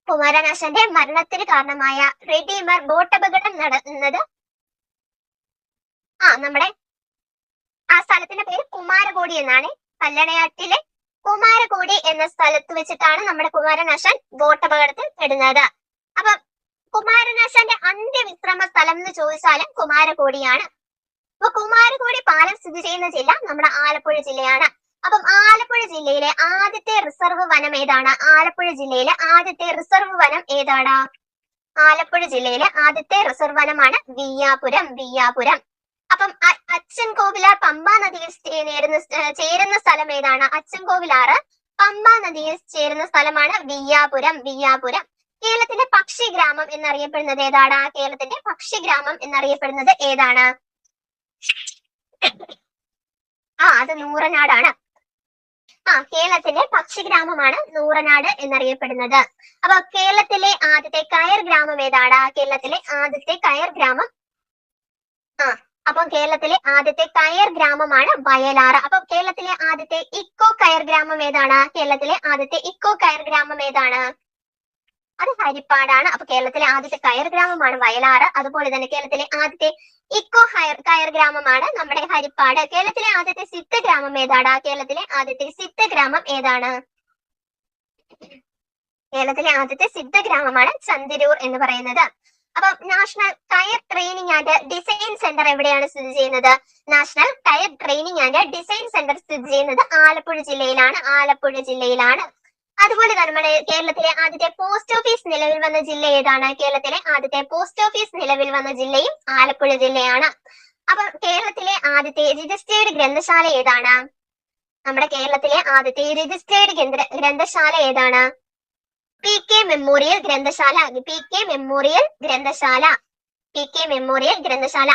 കുമാരനാശാന്റെ മരണത്തിന് കാരണമായ റെഡീമർ ബോട്ട് അപകടം നടന്നത് നമ്മുടെ ആ സ്ഥലത്തിന്റെ പേര് കുമാരകോടി എന്നാണ്. കല്ലടയാറ്റിലെ കുമാരകോടി എന്ന സ്ഥലത്ത് വെച്ചിട്ടാണ് നമ്മുടെ കുമാരനാശാൻ ബോട്ട് അപകടത്തിൽ പെടുന്നത്. അപ്പൊ കുമാരനാശാന്റെ അന്ത്യവിശ്രമ സ്ഥലം എന്ന് ചോദിച്ചാലും കുമാരകോടിയാണ്. അപ്പൊ കുമാരകോടി പാലം സ്ഥിതി ചെയ്യുന്ന ജില്ല നമ്മുടെ ആലപ്പുഴ ജില്ലയാണ്. അപ്പം ആലപ്പുഴ ജില്ലയിലെ ആദ്യത്തെ റിസർവ് വനം ഏതാണ്? ആലപ്പുഴ ജില്ലയിലെ ആദ്യത്തെ റിസർവ് വനം ഏതാണ്? ആലപ്പുഴ ജില്ലയിലെ ആദ്യത്തെ റിസർവ് വനമാണ് വിയ്യാപുരം. അപ്പം അച്ചൻകോവിലാർ പമ്പാ നദിയിൽ ചേരുന്ന സ്ഥലം ഏതാണ്? അച്ചൻകോവിലാറ് പമ്പാ നദിയിൽ ചേരുന്ന സ്ഥലമാണ് വിയ്യാപുരം. കേരളത്തിന്റെ പക്ഷിഗ്രാമം എന്നറിയപ്പെടുന്നത് ഏതാണ്? അത് നൂറനാടാണ്. കേരളത്തിന്റെ പക്ഷിഗ്രാമമാണ് നൂറനാട് എന്നറിയപ്പെടുന്നത്. അപ്പൊ കേരളത്തിലെ ആദ്യത്തെ കയർ ഗ്രാമം ഏതാണ്? കേരളത്തിലെ ആദ്യത്തെ കയർ ഗ്രാമമാണ് വയലാറ്. അപ്പൊ കേരളത്തിലെ ആദ്യത്തെ ഇക്കോ കയർ ഗ്രാമം ഏതാണ്? അത് ഹരിപ്പാടാണ്. അപ്പൊ കേരളത്തിലെ ആദ്യത്തെ കയർ ഗ്രാമമാണ് വയലാറ്. അതുപോലെ തന്നെ കേരളത്തിലെ ആദ്യത്തെ ഇക്കോ കയർ ഗ്രാമമാണ് നമ്മുടെ ഹരിപ്പാട്. കേരളത്തിലെ ആദ്യത്തെ സിദ്ധ ഗ്രാമം ഏതാണ്? കേരളത്തിലെ ആദ്യത്തെ സിദ്ധ ഗ്രാമമാണ് ചന്ദരൂർ എന്ന് പറയുന്നത്. അപ്പൊ national tyre training and design centre എവിടെയാണ് സ്ഥിതി ചെയ്യുന്നത്? National tyre training and design centre സ്ഥിതി ചെയ്യുന്നത് ആലപ്പുഴ ജില്ലയിലാണ്. അതുപോലെ തന്നെ നമ്മുടെ കേരളത്തിലെ ആദ്യത്തെ പോസ്റ്റ് ഓഫീസ് നിലവിൽ വന്ന ജില്ല ഏതാണ്? കേരളത്തിലെ ആദ്യത്തെ പോസ്റ്റ് ഓഫീസ് നിലവിൽ വന്ന ജില്ലയും ആലപ്പുഴ ജില്ലയാണ്. അപ്പൊ കേരളത്തിലെ ആദ്യത്തെ രജിസ്റ്റേർഡ് ഗ്രന്ഥശാല ഏതാണ്? നമ്മുടെ കേരളത്തിലെ ആദ്യത്തെ രജിസ്റ്റേർഡ് ഗ്രന്ഥശാല ഏതാണ്? പി കെ മെമ്മോറിയൽ ഗ്രന്ഥശാല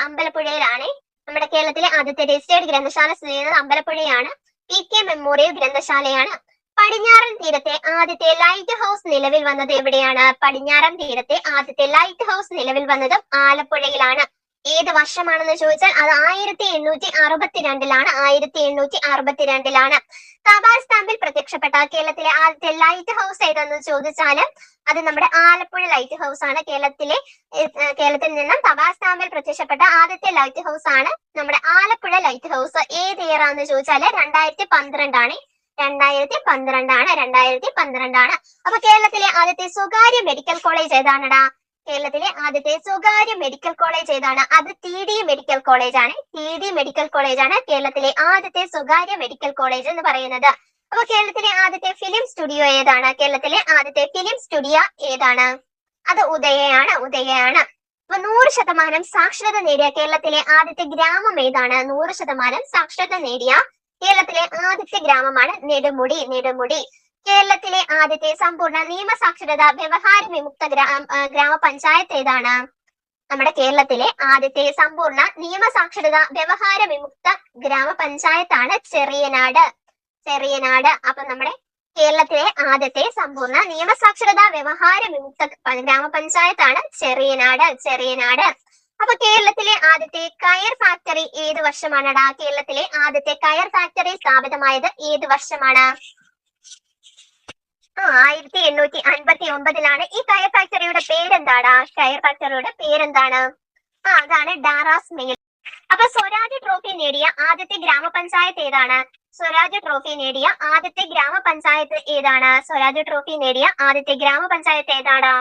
അമ്പലപ്പുഴയിലാണ്. നമ്മുടെ കേരളത്തിലെ ആദ്യത്തെ രജിസ്റ്റേർഡ് ഗ്രന്ഥശാല സ്ഥിതി ചെയ്യുന്നത് അമ്പലപ്പുഴയാണ്. പി കെ മെമ്മോറിയൽ ഗ്രന്ഥശാലയാണ്. പടിഞ്ഞാറൻ തീരത്തെ ആദ്യത്തെ ലൈറ്റ് ഹൗസ് നിലവിൽ വന്നത് എവിടെയാണ്? പടിഞ്ഞാറൻ തീരത്തെ ആദ്യത്തെ ലൈറ്റ് ഹൗസ് നിലവിൽ വന്നതും ആലപ്പുഴയിലാണ്. ഏത് വർഷമാണെന്ന് ചോദിച്ചാൽ അത് 1862-ലാണ്. 1862-ലാണ്. തപാൽ സ്റ്റാമ്പിൽ പ്രത്യക്ഷപ്പെട്ട കേരളത്തിലെ ആദ്യത്തെ ലൈറ്റ് ഹൗസ് ഏതെന്ന് ചോദിച്ചാൽ അത് നമ്മുടെ ആലപ്പുഴ ലൈറ്റ് ഹൗസ് ആണ്. കേരളത്തിൽ നിന്നും തപാൽ സ്റ്റാമ്പിൽ പ്രത്യക്ഷപ്പെട്ട ആദ്യത്തെ ലൈറ്റ് ഹൗസ് ആണ് നമ്മുടെ ആലപ്പുഴ ലൈറ്റ് ഹൗസ്. ഏത് ഇയർ ആണെന്ന് ചോദിച്ചാൽ 2012 ആണ്. 2012. അപ്പൊ കേരളത്തിലെ ആദ്യത്തെ സ്വകാര്യ മെഡിക്കൽ കോളേജ് ഏതാണടാ? കേരളത്തിലെ ആദ്യത്തെ സ്വകാര്യ മെഡിക്കൽ കോളേജ് ഏതാണ്? അത് TD മെഡിക്കൽ കോളേജ് ആണ്. TD മെഡിക്കൽ കോളേജ് ആണ് കേരളത്തിലെ ആദ്യത്തെ സ്വകാര്യ മെഡിക്കൽ കോളേജ് എന്ന് പറയുന്നത്. അപ്പൊ കേരളത്തിലെ ആദ്യത്തെ ഫിലിം സ്റ്റുഡിയോ ഏതാണ്? കേരളത്തിലെ ആദ്യത്തെ ഫിലിം സ്റ്റുഡിയോ ഏതാണ്? അത് ഉദയയാണ്. അപ്പൊ 100% സാക്ഷരത നേടിയ കേരളത്തിലെ ആദ്യത്തെ ഗ്രാമം ഏതാണ്? 100% സാക്ഷരത നേടിയ കേരളത്തിലെ ആദ്യത്തെ ഗ്രാമമാണ് നെടുമുടി. കേരളത്തിലെ ആദ്യത്തെ സമ്പൂർണ്ണ നിയമസാക്ഷരത വ്യവഹാര വിമുക്ത ഗ്രാമപഞ്ചായത്ത് ഏതാണ്? നമ്മുടെ കേരളത്തിലെ ആദ്യത്തെ സമ്പൂർണ്ണ നിയമസാക്ഷരത വ്യവഹാര വിമുക്ത ഗ്രാമപഞ്ചായത്താണ് ചെറിയനാട്. അപ്പൊ നമ്മുടെ കേരളത്തിലെ ആദ്യത്തെ സമ്പൂർണ്ണ നിയമസാക്ഷരത വ്യവഹാര വിമുക്ത ഗ്രാമപഞ്ചായത്താണ് ചെറിയനാട്. അപ്പൊ കേരളത്തിലെ ആദ്യത്തെ കയർ ഫാക്ടറി ഏത് വർഷമാണടാ? കേരളത്തിലെ ആദ്യത്തെ കയർ ഫാക്ടറി സ്ഥാപിതമായത് ഏത് വർഷമാണ്? 1859-ലാണ്. ഈ കയർ ഫാക്ടറിയുടെ പേരെന്താണ്? അതാണ് ഡാറാസ് മിൽ. അപ്പൊ സ്വരാജ് ട്രോഫി നേടിയ ആദ്യത്തെ ഗ്രാമപഞ്ചായത്ത് ഏതാണ്? സ്വരാജ് ട്രോഫി നേടിയ ആദ്യത്തെ ഗ്രാമപഞ്ചായത്ത് ഏതാണ്?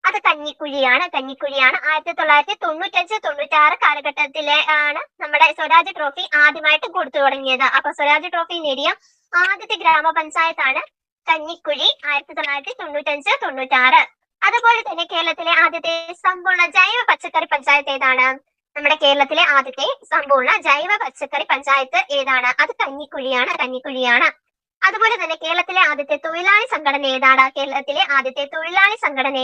അത് കഞ്ഞിക്കുഴിയാണ്. 1995-96 കാലഘട്ടത്തിലെ ആണ് നമ്മുടെ സ്വരാജ് ട്രോഫി ആദ്യമായിട്ട് കൊടുത്തു തുടങ്ങിയത്. അപ്പൊ സ്വരാജ് ട്രോഫി നേടിയ ആദ്യത്തെ ഗ്രാമപഞ്ചായത്താണ് കഞ്ഞിക്കുഴി. 1995-96. അതുപോലെ തന്നെ കേരളത്തിലെ ആദ്യത്തെ സമ്പൂർണ്ണ ജൈവ പച്ചക്കറി പഞ്ചായത്ത് ഏതാണ്? നമ്മുടെ കേരളത്തിലെ ആദ്യത്തെ സമ്പൂർണ്ണ ജൈവ പച്ചക്കറി പഞ്ചായത്ത് ഏതാണ്? അത് കഞ്ഞിക്കുഴിയാണ്. അതുപോലെ തന്നെ കേരളത്തിലെ ആദ്യത്തെ തൊഴിലാളി സംഘടന ഏതാണ്? കേരളത്തിലെ ആദ്യത്തെ തൊഴിലാളി സംഘടന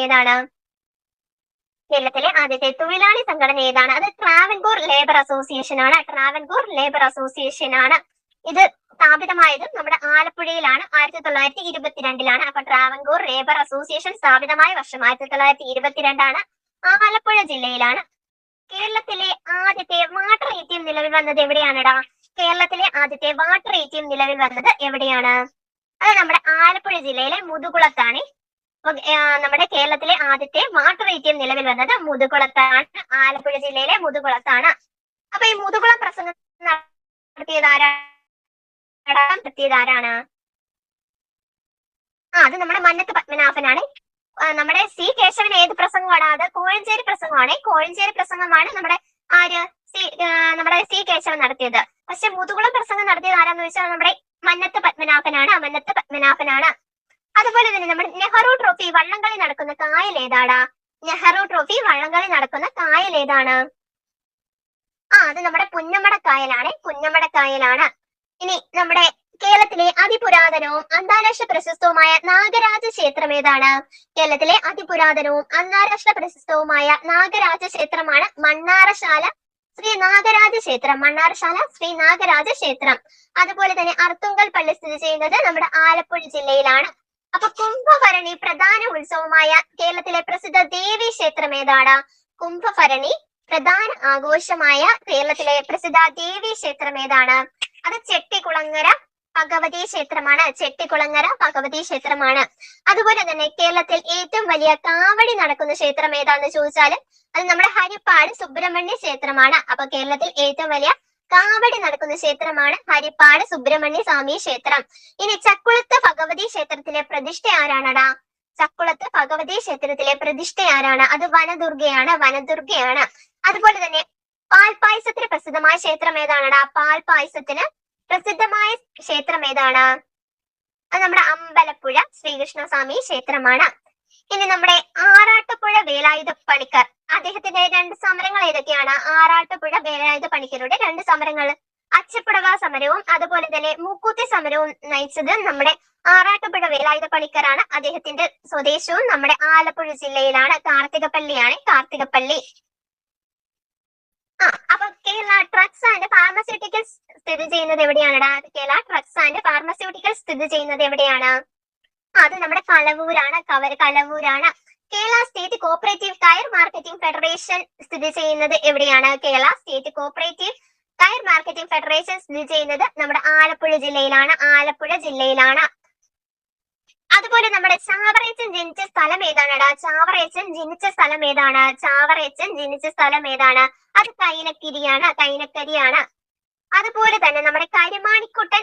ഏതാണ്? അത് ട്രാവൻകൂർ ലേബർ അസോസിയേഷൻ ആണ്. ഇത് സ്ഥാപിതമായതും നമ്മുടെ ആലപ്പുഴയിലാണ്. 1922-ലാണ്. അപ്പൊ ട്രാവൻകൂർ ലേബർ അസോസിയേഷൻ സ്ഥാപിതമായ വർഷം 1922 ആലപ്പുഴ ജില്ലയിലാണ്. കേരളത്തിലെ ആദ്യത്തെ വാട്ടർ ATM നിലവിൽ വന്നത് എവിടെയാണെടാ? കേരളത്തിലെ ആദ്യത്തെ വാട്ടർ ATM നിലവിൽ വന്നത് എവിടെയാണ്? അത് നമ്മുടെ ആലപ്പുഴ ജില്ലയിലെ മുതുകുളത്താണ്. നമ്മുടെ കേരളത്തിലെ ആദ്യത്തെ വാട്ടർ ATM നിലവിൽ വന്നത് മുതുകുളത്താണ്. ആലപ്പുഴ ജില്ലയിലെ മുതുകുളത്താണ്. അപ്പൊ ഈ മുതുകുളം പ്രസംഗം നടത്തിയതാരാണ്? അത് നമ്മുടെ മന്നത്ത് പത്മനാഭനാണ്. നമ്മുടെ C കേശവൻ ഏത് പ്രസംഗമാണ്? അത് കോഴഞ്ചേരി പ്രസംഗമാണ്. കോഴഞ്ചേരി പ്രസംഗമാണ് നമ്മുടെ C കേശവൻ നടത്തിയത്. പക്ഷെ മുതുകുളം പ്രസംഗം നടത്തിയത് ആരാന്ന് വെച്ചാൽ നമ്മുടെ മന്നത്ത് പത്മനാഭനാണ്. അതുപോലെ തന്നെ നമ്മുടെ നെഹ്റു ട്രോഫി വള്ളംകളി നടക്കുന്ന കായൽ ഏതാണ്? അത് നമ്മുടെ പുന്നമട കായലാണ്. ഇനി നമ്മുടെ കേരളത്തിലെ അതിപുരാതനവും അന്താരാഷ്ട്ര പ്രശസ്തവുമായ നാഗരാജ ക്ഷേത്രം ഏതാണ്? കേരളത്തിലെ അതിപുരാതനവും അന്താരാഷ്ട്ര പ്രശസ്തവുമായ നാഗരാജ ക്ഷേത്രമാണ് മണ്ണാറശാല ശ്രീ നാഗരാജ ക്ഷേത്രം. അതുപോലെ തന്നെ അർത്തുങ്കൽ പള്ളി സ്ഥിതി ചെയ്യുന്നത് നമ്മുടെ ആലപ്പുഴ ജില്ലയിലാണ്. അപ്പൊ കുംഭഭരണി പ്രധാന ഉത്സവമായ കേരളത്തിലെ പ്രസിദ്ധ ദേവീ ക്ഷേത്രം ഏതാണ്? കുംഭഭരണി പ്രധാന ആഘോഷമായ കേരളത്തിലെ പ്രസിദ്ധ ദേവീ ക്ഷേത്രം ഏതാണ്? അത് ചെട്ടികുളങ്ങര ഭഗവതി ക്ഷേത്രമാണ്. അതുപോലെ തന്നെ കേരളത്തിൽ ഏറ്റവും വലിയ കാവടി നടക്കുന്ന ക്ഷേത്രം ഏതാന്ന് ചോദിച്ചാൽ അത് നമ്മുടെ ഹരിപ്പാട് സുബ്രഹ്മണ്യ ക്ഷേത്രമാണ്. അപ്പൊ കേരളത്തിൽ ഏറ്റവും വലിയ കാവടി നടക്കുന്ന ക്ഷേത്രമാണ് ഹരിപ്പാട് സുബ്രഹ്മണ്യ സ്വാമി ക്ഷേത്രം. ഇനി ചക്കുളത്ത് ഭഗവതി ക്ഷേത്രത്തിലെ പ്രതിഷ്ഠ ആരാണടാ? അത് വനദുർഗയാണ്. അതുപോലെ തന്നെ പാൽപായസത്തിന് പ്രസിദ്ധമായ ക്ഷേത്രം ഏതാണടാ? പാൽപായസത്തിന് പ്രസിദ്ധമായ ക്ഷേത്രം ഏതാണ്? അത് നമ്മുടെ അമ്പലപ്പുഴ ശ്രീകൃഷ്ണസ്വാമി ക്ഷേത്രമാണ്. ഇനി നമ്മുടെ ആറാട്ടുപുഴ വേലായുധ പണിക്കർ അദ്ദേഹത്തിന്റെ 2 സമരങ്ങൾ ഏതൊക്കെയാണ്? ആറാട്ടുപുഴ വേലായുധ പണിക്കരുടെ 2 സമരങ്ങൾ അച്ചപ്പുടവ സമരവും അതുപോലെ തന്നെ മൂക്കൂത്തി സമരവും നയിച്ചത് നമ്മുടെ ആറാട്ടുപുഴ വേലായുധ പണിക്കറാണ്. അദ്ദേഹത്തിന്റെ സ്വദേശവും നമ്മുടെ ആലപ്പുഴ ജില്ലയിലാണ്. കാർത്തികപ്പള്ളി. അപ്പൊ കേരള ഡ്രഗ്സ് ആൻഡ് ഫാർമസ്യൂട്ടിക്കൽസ് സ്ഥിതി ചെയ്യുന്നത് എവിടെയാണടാ? അത് നമ്മുടെ കലവൂരാണ്. Kerala state cooperative coir marketing federation സ്ഥിതി ചെയ്യുന്നത് എവിടെയാണ്? Kerala state cooperative coir marketing federation സ്ഥിതി ചെയ്യുന്നത് നമ്മുടെ ആലപ്പുഴ ജില്ലയിലാണ്. ആലപ്പുഴ ജില്ലയിലാണ്. അതുപോലെ നമ്മുടെ ചാവറയച്ചൻ ജനിച്ച സ്ഥലം ഏതാണെടാ? ചാവറയച്ചൻ ജനിച്ച സ്ഥലം ഏതാണ്? ചാവറയച്ചൻ ജനിച്ച സ്ഥലം ഏതാണ്? അത് കൈനക്കിരിയാണ്. കൈനക്കരിയാണ്. അതുപോലെ തന്നെ നമ്മുടെ കരുമാടിക്കുട്ടൻ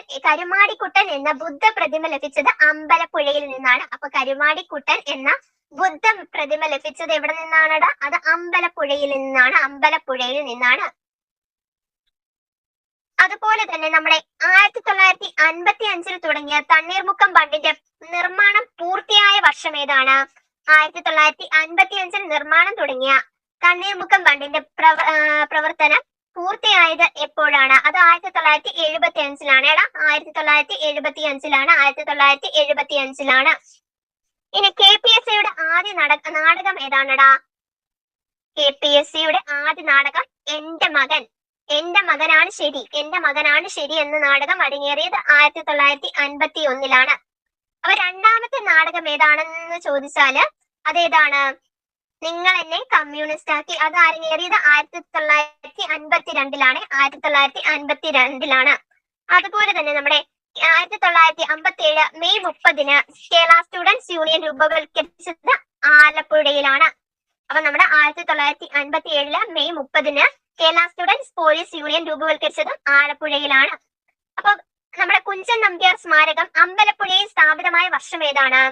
എന്ന ബുദ്ധ പ്രതിമ ലഭിച്ചത് അമ്പലപ്പുഴയിൽ നിന്നാണ്. അപ്പൊ കരുമാടിക്കുട്ടൻ എന്ന ബുദ്ധ പ്രതിമ ലഭിച്ചത് എവിടെ നിന്നാണെടാ? അത് അമ്പലപ്പുഴയിൽ നിന്നാണ്. അമ്പലപ്പുഴയിൽ നിന്നാണ്. അതുപോലെ തന്നെ നമ്മുടെ 1955 തുടങ്ങിയ തണ്ണീർമുക്കം ബണ്ടിന്റെ നിർമ്മാണം പൂർത്തിയായ വർഷം ഏതാണ്? 1955 നിർമ്മാണം തുടങ്ങിയ തണ്ണീർമുക്കം ബണ്ടിന്റെ പ്രവർത്തനം പൂർത്തിയായത് എപ്പോഴാണ്? അത് 1975 ഏടാ? 1975 1975. ഇനി KPSCയുടെ ആദ്യ നാടകം ഏതാണെടാ? KPSCയുടെ ആദ്യ നാടകം എന്റെ മകനാണ് ശരി എന്ന നാടകം അരങ്ങേറിയത് 1951. അപ്പൊ രണ്ടാമത്തെ നാടകം ഏതാണെന്ന് ചോദിച്ചാല് അതേതാണ്? നിങ്ങൾ എന്നെ കമ്മ്യൂണിസ്റ്റ് ആക്കി. അത് അരങ്ങേറിയത് 1952. 1952. അതുപോലെ തന്നെ നമ്മുടെ 1957 മെയ് 30 കേരള സ്റ്റുഡൻസ് യൂണിയൻ രൂപവൽക്കരിച്ചത് ആലപ്പുഴയിലാണ്. അപ്പൊ നമ്മുടെ 1957 May 30 Kerala students police union രൂപവൽക്കരിച്ചത് ആലപ്പുഴയിലാണ്. അപ്പൊ നമ്മുടെ കുഞ്ചൻ നമ്പ്യാർ സ്മാരകം അമ്പലപ്പുഴയിൽ സ്ഥാപിതമായ വർഷം ഏതാണ്?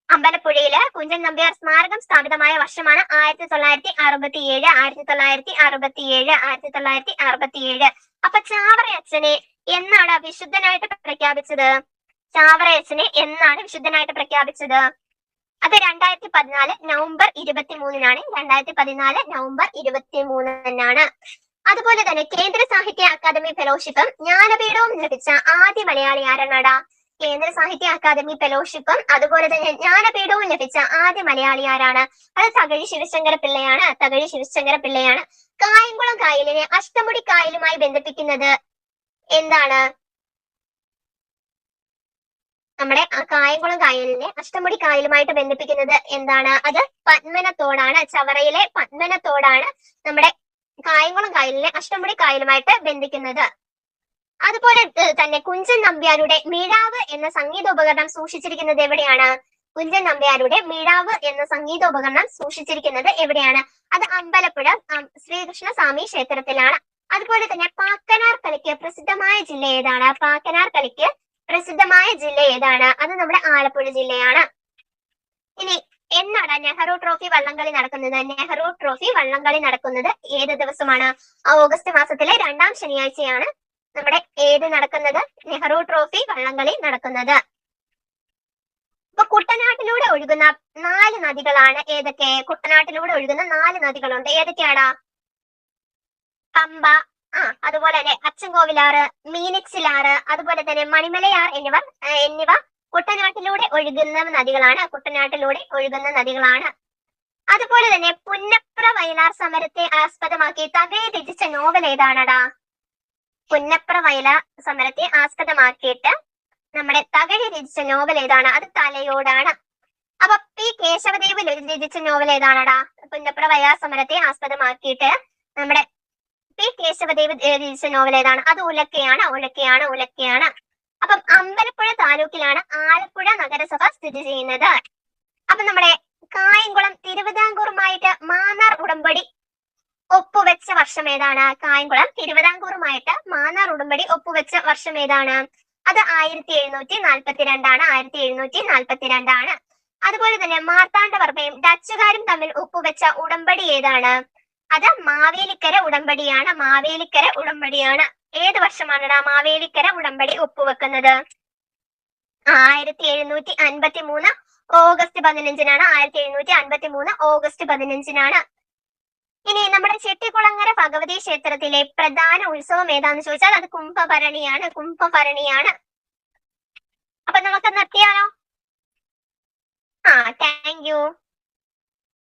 അമ്പലപ്പുഴയില് കുഞ്ചൻ നമ്പ്യാർ സ്മാരകം സ്ഥാപിതമായ വർഷമാണ് 1967. അപ്പൊ ചാവറയച്ചനെ എന്നാണ് വിശുദ്ധനായിട്ട് പ്രഖ്യാപിച്ചത്? ചാവറയച്ചനെ എന്നാണ് വിശുദ്ധനായിട്ട് പ്രഖ്യാപിച്ചത്? അത് 2014 നവംബർ 23 2014 നവംബർ 23 അതുപോലെ തന്നെ കേന്ദ്ര സാഹിത്യ അക്കാദമി ഫെലോഷിപ്പും ജ്ഞാനപീഠവും ലഭിച്ച ആദ്യ മലയാളി ആരാണടാ? കേന്ദ്ര സാഹിത്യ അക്കാദമി ഫെലോഷിപ്പും അതുപോലെ തന്നെ ജ്ഞാനപീഠവും ലഭിച്ച ആദ്യ മലയാളി ആരാണ്? അത് തകഴി ശിവശങ്കര പിള്ളയാണ്. കായംകുളം കായലിനെ അഷ്ടമുടി കായലുമായി ബന്ധിപ്പിക്കുന്നത് എന്താണ്? നമ്മുടെ കായംകുളം കായലിനെ അഷ്ടമുടി കായലുമായിട്ട് ബന്ധിപ്പിക്കുന്നത് എന്താണ്? അത് പത്മനത്തോടാണ്. ചവറയിലെ പത്മനത്തോടാണ് നമ്മുടെ കായംകുളം കായലിനെ അഷ്ടമുടി കായലുമായിട്ട് ബന്ധിക്കുന്നത്. അതുപോലെ തന്നെ കുഞ്ചൻ നമ്പ്യാരുടെ മിഴാവ് എന്ന സംഗീതോപകരണം സൂക്ഷിച്ചിരിക്കുന്നത് എവിടെയാണ്? കുഞ്ചൻ നമ്പ്യാരുടെ മിഴാവ് എന്ന സംഗീതോപകരണം സൂക്ഷിച്ചിരിക്കുന്നത് എവിടെയാണ്? അത് അമ്പലപ്പുഴ ശ്രീകൃഷ്ണ സ്വാമി ക്ഷേത്രത്തിലാണ്. അതുപോലെ തന്നെ പാക്കനാർ കളിക്ക് പ്രസിദ്ധമായ ജില്ല ഏതാണ്? അത് നമ്മുടെ ആലപ്പുഴ ജില്ലയാണ്. ഇനി എന്നാണ് നെഹ്റു ട്രോഫി വള്ളംകളി നടക്കുന്നത്? നെഹ്റു ട്രോഫി വള്ളംകളി നടക്കുന്നത് ഏത് ദിവസമാണ്? ഓഗസ്റ്റ് മാസത്തിലെ 2ാം ശനിയാഴ്ചയാണ് നമ്മുടെ നടക്കുന്നത്? നെഹ്റു ട്രോഫി വള്ളംകളി നടക്കുന്നത്. അപ്പൊ കുട്ടനാട്ടിലൂടെ ഒഴുകുന്ന 4 നദികളാണ് ഏതൊക്കെ? കുട്ടനാട്ടിലൂടെ ഒഴുകുന്ന 4 നദികളുണ്ട്. ഏതൊക്കെയാടാ? പമ്പ, അതുപോലെ തന്നെ അച്ചൻകോവിലാറ്, മീനച്ചിലാറ്, അതുപോലെ തന്നെ മണിമലയാർ എന്നിവ കുട്ടനാട്ടിലൂടെ ഒഴുകുന്ന നദികളാണ്. അതുപോലെ തന്നെ പുന്നപ്ര വയലാർ സമരത്തെ ആസ്പദമാക്കി തകഴി രചിച്ച നോവൽ ഏതാണടാ? പുന്നപ്ര വയലാർ സമരത്തെ ആസ്പദമാക്കിയിട്ട് നമ്മുടെ തകഴി രചിച്ച നോവൽ ഏതാണ്? അത് തലയോടാണ്. അപ്പൊ പി കേശവദേവ് രചിച്ച നോവൽ ഏതാണടാ? പുന്നപ്ര വയലാർ സമരത്തെ ആസ്പദമാക്കിയിട്ട് നമ്മുടെ പി കേശവദേവ് രചിച്ച നോവൽ ഏതാണ്? അത് ഉലക്കയാണ്. അപ്പം അമ്പലപ്പുഴ താലൂക്കിലാണ് ആലപ്പുഴ നഗരസഭ സ്ഥിതി ചെയ്യുന്നത്. അപ്പൊ നമ്മുടെ കായംകുളം തിരുവിതാംകൂറുമായിട്ട് മാന്നാർ ഉടമ്പടി ഒപ്പുവെച്ച വർഷം ഏതാണ്? കായംകുളം തിരുവിതാംകൂറുമായിട്ട് മാന്നാർ ഉടമ്പടി ഒപ്പുവെച്ച വർഷം ഏതാണ്? അത് 1742. അതുപോലെ തന്നെ മാർത്താണ്ഡവർമ്മയും ഡച്ചുകാരും തമ്മിൽ ഒപ്പുവെച്ച ഉടമ്പടി ഏതാണ്? അത് മാവേലിക്കര ഉടമ്പടിയാണ്. ഏത് വർഷമാണെടാ മാവേലിക്കര ഉടമ്പടി ഒപ്പുവെക്കുന്നത്? 1753 ഓഗസ്റ്റ് 15 1753 ഓഗസ്റ്റ് 15. ഇനി നമ്മുടെ ചെട്ടികുളങ്ങര ഭഗവതി ക്ഷേത്രത്തിലെ പ്രധാന ഉത്സവം ഏതാന്ന് ചോദിച്ചാൽ അത് കുംഭഭരണിയാണ്. അപ്പൊ നമുക്ക് നിർത്തിയാലോ? Thank you.